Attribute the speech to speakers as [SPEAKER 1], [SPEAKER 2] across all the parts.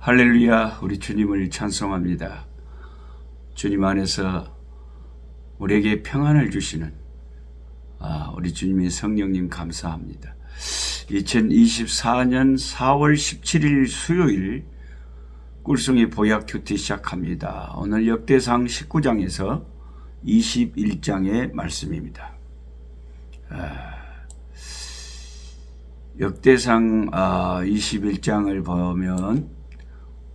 [SPEAKER 1] 할렐루야, 우리 주님을 찬송합니다. 주님 안에서 우리에게 평안을 주시는 우리 주님의 성령님 감사합니다. 2024년 4월 17일 수요일 꿀송이 보약 큐티 시작합니다. 오늘 역대상 19장에서 21장의 말씀입니다. 역대상 21장을 보면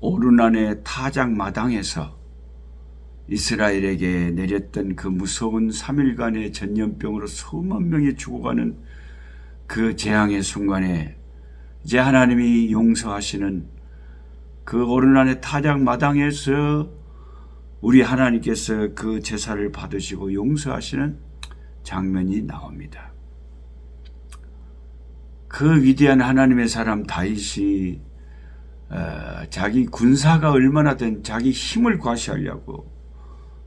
[SPEAKER 1] 오르난의 타작 마당에서 이스라엘에게 내렸던 그 무서운 3일간의 전염병으로 수만 명이 죽어가는 그 재앙의 순간에 이제 하나님이 용서하시는 그 오르난의 타작 마당에서 우리 하나님께서 그 제사를 받으시고 용서하시는 장면이 나옵니다. 그 위대한 하나님의 사람 다윗이 자기 군사가 얼마나 된 자기 힘을 과시하려고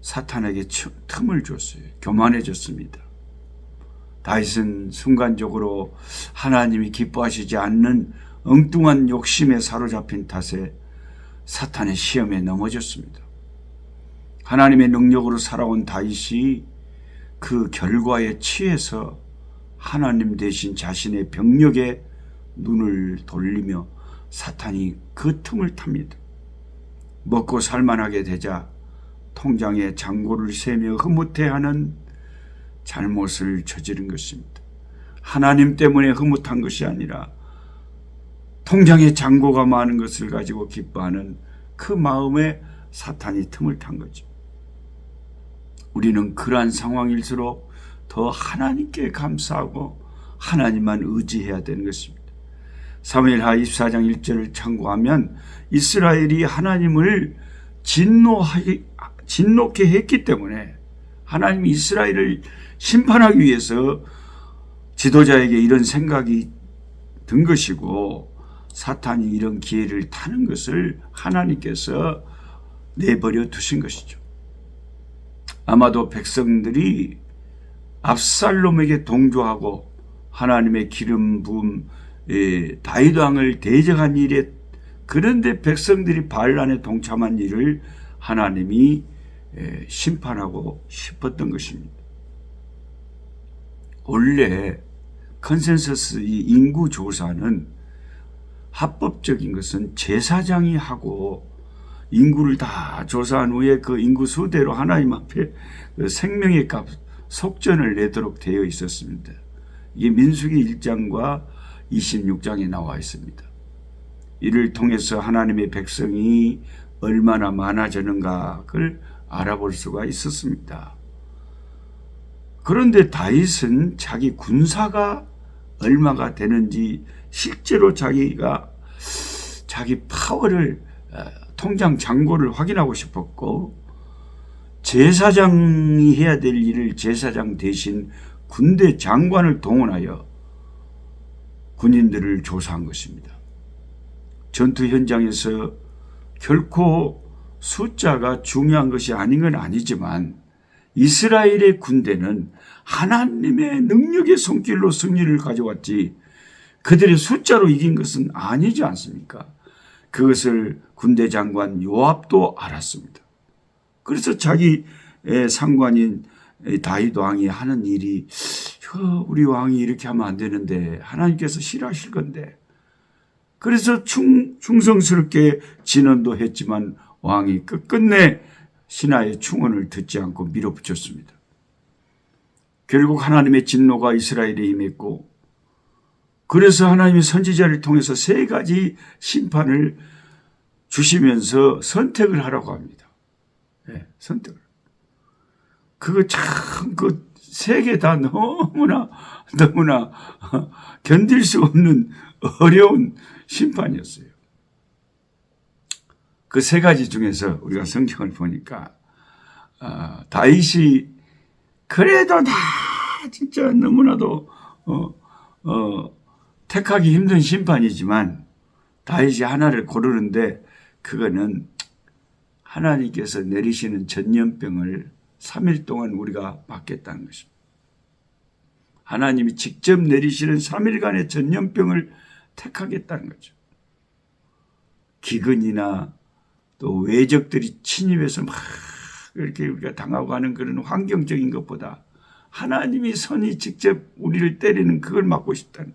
[SPEAKER 1] 사탄에게 틈을 줬어요. 교만해졌습니다. 다윗은 순간적으로 하나님이 기뻐하시지 않는 엉뚱한 욕심에 사로잡힌 탓에 사탄의 시험에 넘어졌습니다. 하나님의 능력으로 살아온 다윗이 그 결과에 취해서 하나님 대신 자신의 병력에 눈을 돌리며 사탄이 그 틈을 탑니다. 먹고 살만하게 되자 통장에 잔고를 세며 흐뭇해하는 잘못을 저지른 것입니다. 하나님 때문에 흐뭇한 것이 아니라 통장에 잔고가 많은 것을 가지고 기뻐하는 그 마음에 사탄이 틈을 탄 거죠. 우리는 그러한 상황일수록 더 하나님께 감사하고 하나님만 의지해야 되는 것입니다. 사무엘하 24장 1절을 참고하면 이스라엘이 하나님을 진노케 했기 때문에 하나님이 이스라엘을 심판하기 위해서 지도자에게 이런 생각이 든 것이고 사탄이 이런 기회를 타는 것을 하나님께서 내버려 두신 것이죠. 아마도 백성들이 압살롬에게 동조하고 하나님의 기름 부음 다윗 왕을 대적한 일에 그런데 백성들이 반란에 동참한 일을 하나님이 심판하고 싶었던 것입니다. 원래 컨센서스 이 인구 조사는 합법적인 것은 제사장이 하고 인구를 다 조사한 후에 그 인구 수대로 하나님 앞에 그 생명의 값 속전을 내도록 되어 있었습니다. 이게 민수기 1장과 26장에 나와 있습니다. 이를 통해서 하나님의 백성이 얼마나 많아지는가를 알아볼 수가 있었습니다. 그런데 다윗은 자기 군사가 얼마가 되는지 실제로 자기 파워를 통장 잔고를 확인하고 싶었고 제사장이 해야 될 일을 제사장 대신 군대 장관을 동원하여 군인들을 조사한 것입니다. 전투 현장에서 결코 숫자가 중요한 것이 아닌 건 아니지만 이스라엘의 군대는 하나님의 능력의 손길로 승리를 가져왔지 그들의 숫자로 이긴 것은 아니지 않습니까? 그것을 군대 장관 요압도 알았습니다. 그래서 자기 상관인 다윗 왕이 하는 일이 우리 왕이 이렇게 하면 안 되는데 하나님께서 싫어하실 건데 그래서 충성스럽게 진언도 했지만 왕이 끝끝내 신하의 충언을 듣지 않고 밀어붙였습니다. 결국 하나님의 진노가 이스라엘에 임했고 그래서 하나님의 선지자를 통해서 3가지 심판을 주시면서 선택을 하라고 합니다. 네, 선택을. 그거 참 그 3개 다 너무나 견딜 수 없는 어려운 심판이었어요. 그 3가지 중에서 우리가 성경을 보니까 다윗이 그래도 다 진짜 너무나도 택하기 힘든 심판이지만 다윗이 하나를 고르는데 그거는 하나님께서 내리시는 전염병을 3일 동안 우리가 맞겠다는 것입니다. 하나님이 직접 내리시는 3일간의 전염병을 택하겠다는 거죠. 기근이나 또 외적들이 침입해서 막 이렇게 우리가 당하고 하는 그런 환경적인 것보다 하나님이 선이 직접 우리를 때리는 그걸 막고 싶다는,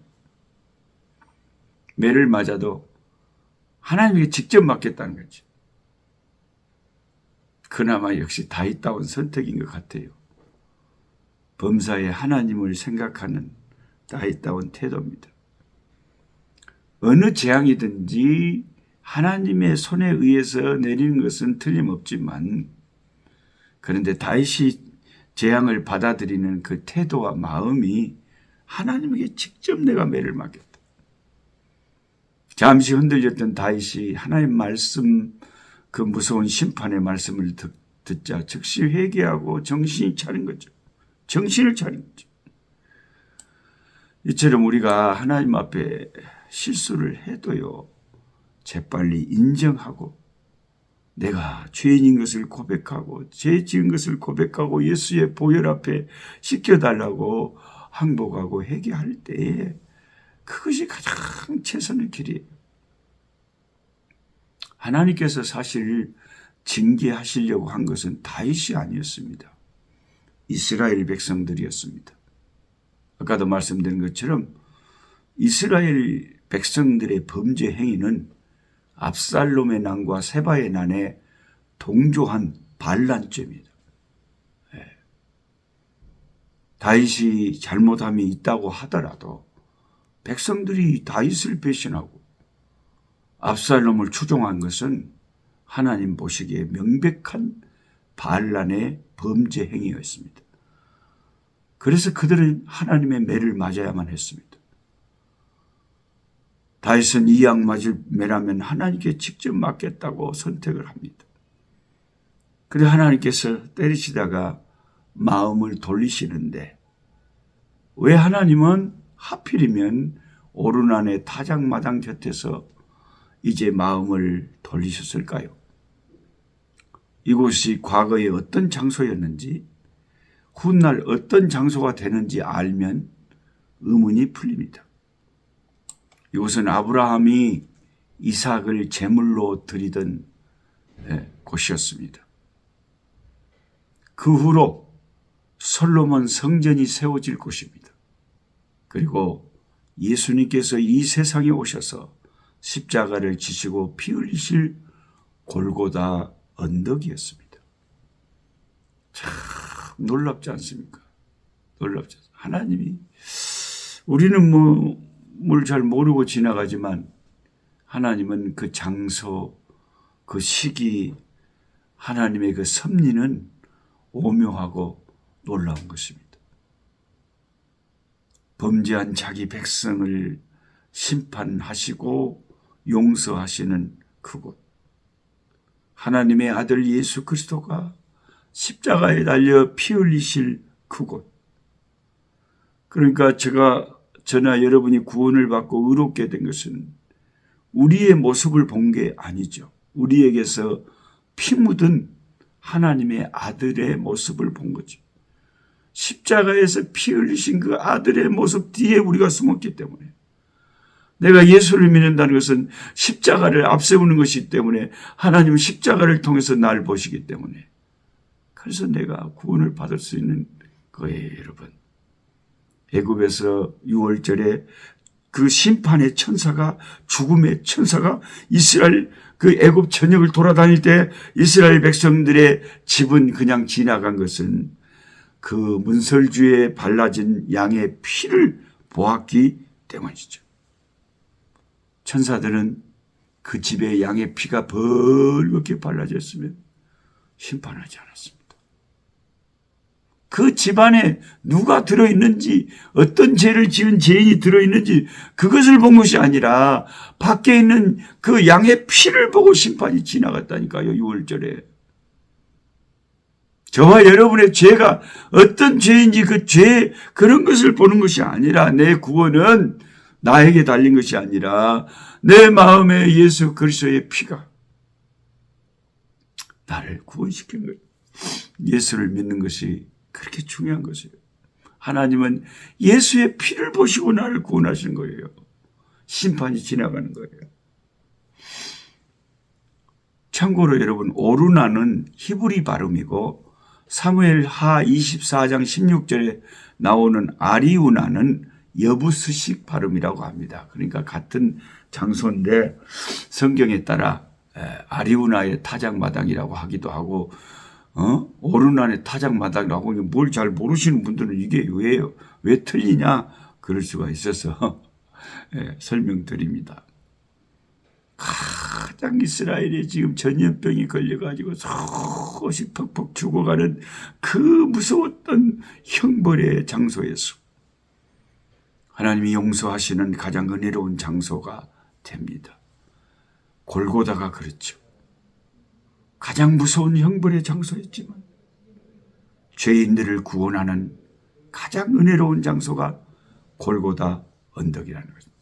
[SPEAKER 1] 매를 맞아도 하나님에게 직접 맞겠다는 거죠. 그나마 역시 다윗다운 선택인 것 같아요. 범사에 하나님을 생각하는 다윗다운 태도입니다. 어느 재앙이든지 하나님의 손에 의해서 내리는 것은 틀림없지만, 그런데 다윗이 재앙을 받아들이는 그 태도와 마음이 하나님에게 직접 내가 매를 맞겠다. 잠시 흔들렸던 다윗이 하나님 말씀, 그 무서운 심판의 말씀을 듣자 즉시 회개하고 정신이 차린 거죠. 정신을 차린 거죠. 이처럼 우리가 하나님 앞에 실수를 해도요, 재빨리 인정하고 내가 죄인인 것을 고백하고 죄 지은 것을 고백하고 예수의 보혈 앞에 씻겨달라고 항복하고 회개할 때에 그것이 가장 최선의 길이에요. 하나님께서 사실 징계하시려고 한 것은 다윗이 아니었습니다. 이스라엘 백성들이었습니다. 아까도 말씀드린 것처럼 이스라엘 백성들의 범죄 행위는 압살롬의 난과 세바의 난에 동조한 반란죄입니다. 다윗이 잘못함이 있다고 하더라도 백성들이 다윗을 배신하고 압살롬을 추종한 것은 하나님 보시기에 명백한 반란의 범죄 행위였습니다. 그래서 그들은 하나님의 매를 맞아야만 했습니다. 다윗은 이 양 맞을 매라면 하나님께 직접 맞겠다고 선택을 합니다. 그런데 하나님께서 때리시다가 마음을 돌리시는데, 왜 하나님은 하필이면 오르난의 타작마당 곁에서 이제 마음을 돌리셨을까요? 이곳이 과거에 어떤 장소였는지, 훗날 어떤 장소가 되는지 알면 의문이 풀립니다. 이곳은 아브라함이 이삭을 제물로 드리던 곳이었습니다. 그 후로 솔로몬 성전이 세워질 곳입니다. 그리고 예수님께서 이 세상에 오셔서 십자가를 지시고 피 흘리실 골고다 언덕이었습니다. 참 놀랍지 않습니까? 놀랍지 않습니까? 하나님이, 우리는 뭘 잘 모르고 지나가지만 하나님은 그 장소, 그 시기, 하나님의 그 섭리는 오묘하고 놀라운 것입니다. 범죄한 자기 백성을 심판하시고 용서하시는 그곳, 하나님의 아들 예수 그리스도가 십자가에 달려 피 흘리실 그곳, 그러니까 저나 여러분이 구원을 받고 의롭게 된 것은 우리의 모습을 본 게 아니죠. 우리에게서 피 묻은 하나님의 아들의 모습을 본 거죠. 십자가에서 피 흘리신 그 아들의 모습 뒤에 우리가 숨었기 때문에, 내가 예수를 믿는다는 것은 십자가를 앞세우는 것이기 때문에 하나님은 십자가를 통해서 나를 보시기 때문에, 그래서 내가 구원을 받을 수 있는 거예요, 여러분. 애굽에서 6월절에 그 심판의 천사가, 죽음의 천사가 이스라엘 그 애굽 전역을 돌아다닐 때 이스라엘 백성들의 집은 그냥 지나간 것은 그 문설주에 발라진 양의 피를 보았기 때문이죠. 천사들은 그 집에 양의 피가 벌겋게 발라졌으면 심판하지 않았습니다. 그 집안에 누가 들어있는지, 어떤 죄를 지은 죄인이 들어있는지 그것을 본 것이 아니라 밖에 있는 그 양의 피를 보고 심판이 지나갔다니까요. 6월절에. 저와 여러분의 죄가 어떤 죄인지 그 죄, 그런 것을 보는 것이 아니라, 내 구원은 나에게 달린 것이 아니라 내 마음에 예수 그리스도의 피가 나를 구원시킨 거예요. 예수를 믿는 것이 그렇게 중요한 것이에요. 하나님은 예수의 피를 보시고 나를 구원하신 거예요. 심판이 지나가는 거예요. 참고로 여러분, 오르나는 히브리 발음이고 사무엘하 24장 16절에 나오는 아리우나는 여부스식 발음이라고 합니다. 그러니까 같은 장소인데 성경에 따라 아리우나의 타작마당이라고 하기도 하고 오르나의 타작마당이라고, 뭘 잘 모르시는 분들은 이게 왜 틀리냐 그럴 수가 있어서 설명드립니다. 가장 이스라엘에 지금 전염병이 걸려가지고 수없이 퍽퍽 죽어가는 그 무서웠던 형벌의 장소에서 하나님이 용서하시는 가장 은혜로운 장소가 됩니다. 골고다가 그렇죠. 가장 무서운 형벌의 장소였지만 죄인들을 구원하는 가장 은혜로운 장소가 골고다 언덕이라는 것입니다.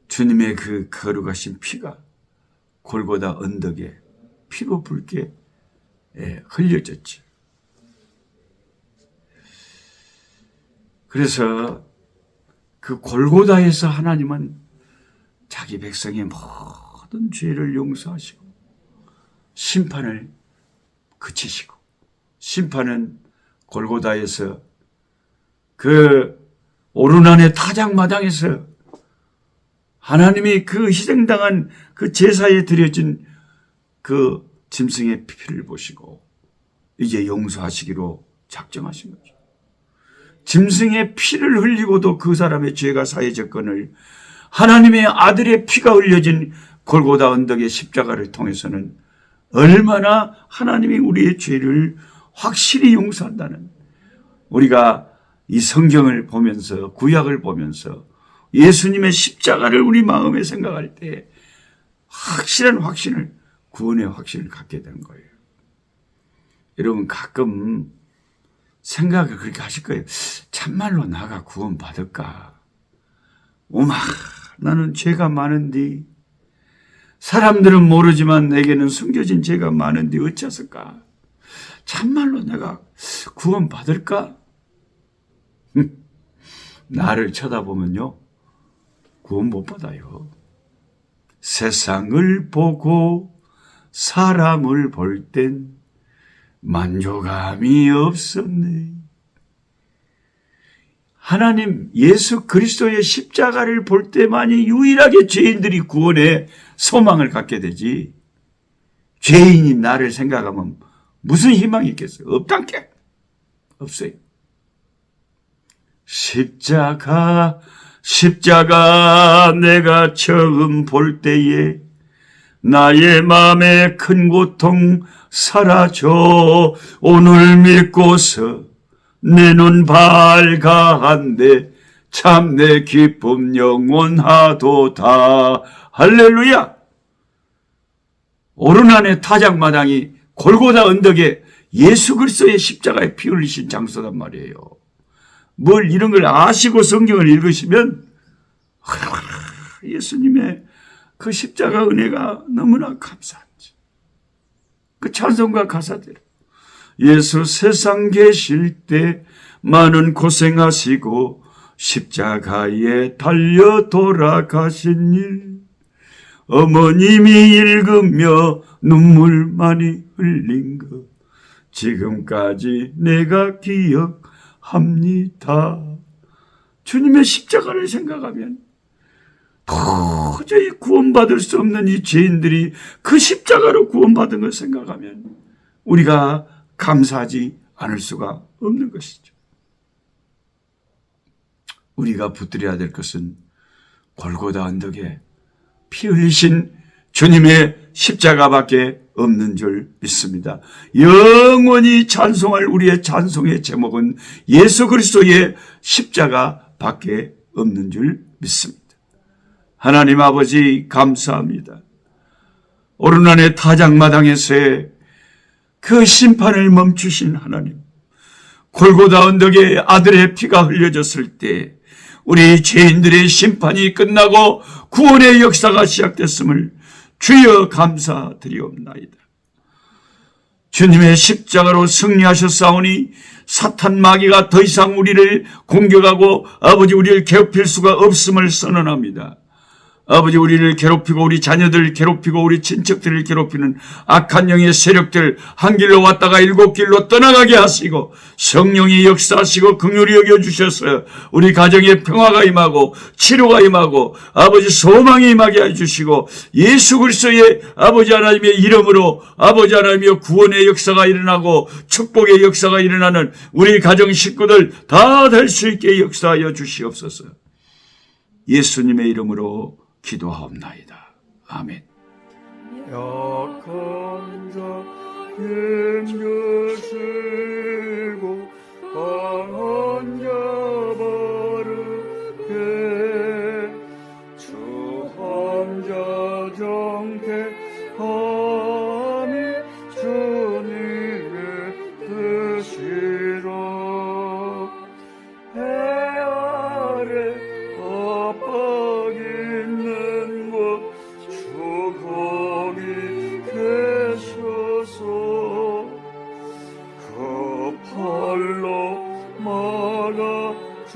[SPEAKER 1] 주님의 그 거룩하신 피가 골고다 언덕에 피로 붉게 흘려졌지. 그래서 그 골고다에서 하나님은 자기 백성의 모든 죄를 용서하시고 심판을 그치시고, 심판은 골고다에서 그 오르난의 타작마당에서 하나님이 그 희생당한 그 제사에 드려진 그 짐승의 피를 보시고 이제 용서하시기로 작정하신 거죠. 짐승의 피를 흘리고도 그 사람의 죄가 사해졌거늘 하나님의 아들의 피가 흘려진 골고다 언덕의 십자가를 통해서는 얼마나 하나님이 우리의 죄를 확실히 용서한다는, 우리가 이 성경을 보면서, 구약을 보면서 예수님의 십자가를 우리 마음에 생각할 때 확실한 확신을, 구원의 확신을 갖게 되는 거예요. 여러분, 가끔 생각을 그렇게 하실 거예요. 참말로 나가 구원 받을까? 오마, 나는 죄가 많은데, 사람들은 모르지만 내게는 숨겨진 죄가 많은데 어쩌을까? 참말로 내가 구원 받을까? 나를 쳐다보면요, 구원 못 받아요. 세상을 보고 사람을 볼 땐 만족감이 없었네. 하나님 예수 그리스도의 십자가를 볼 때만이 유일하게 죄인들이 구원의 소망을 갖게 되지, 죄인인 나를 생각하면 무슨 희망이 있겠어요? 없단께. 없어요. 십자가 내가 처음 볼 때에 나의 마음에 큰 고통 사라져 오늘 믿고서 내 눈 밝아한데 참 내 기쁨 영원하도다. 할렐루야. 오르난의 타작마당이 골고다 언덕에 예수 그리스도의 십자가에 피 흘리신 장소단 말이에요. 뭘 이런 걸 아시고 성경을 읽으시면 예수님의 그 십자가 은혜가 너무나 감사한지, 그 찬송가 가사대로 예수 세상 계실 때 많은 고생하시고 십자가에 달려 돌아가신 일, 어머님이 읽으며 눈물 많이 흘린 것 지금까지 내가 기억합니다. 주님의 십자가를 생각하면 도저히 구원받을 수 없는 이 죄인들이 그 십자가로 구원받은 걸 생각하면 우리가 감사하지 않을 수가 없는 것이죠. 우리가 붙들어야 될 것은 골고다 언덕에 피 흘리신 주님의 십자가밖에 없는 줄 믿습니다. 영원히 찬송할 우리의 찬송의 제목은 예수 그리스도의 십자가밖에 없는 줄 믿습니다. 하나님 아버지 감사합니다. 오르난의 타작마당에서의 그 심판을 멈추신 하나님, 골고다 언덕에 아들의 피가 흘려졌을 때 우리 죄인들의 심판이 끝나고 구원의 역사가 시작됐음을 주여 감사드리옵나이다. 주님의 십자가로 승리하셨사오니 사탄 마귀가 더 이상 우리를 공격하고 아버지 우리를 괴롭힐 수가 없음을 선언합니다. 아버지 우리를 괴롭히고 우리 자녀들을 괴롭히고 우리 친척들을 괴롭히는 악한 영의 세력들 한 길로 왔다가 일곱 길로 떠나가게 하시고 성령이 역사하시고 긍휼히 여겨주셔서 우리 가정에 평화가 임하고 치료가 임하고 아버지 소망이 임하게 해주시고 예수 그리스도의 아버지 하나님의 이름으로 아버지 하나님의 구원의 역사가 일어나고 축복의 역사가 일어나는 우리 가정 식구들 다 될 수 있게 역사하여 주시옵소서. 예수님의 이름으로 기도하옵나이다. 아멘.
[SPEAKER 2] 약한 자 힘주시고 강한 자 바르게 주 혼자 정케함이 주님의 뜻이라. 해 아래 압박 있는 곳 주 거기 계셔서 그 팔로 막아 주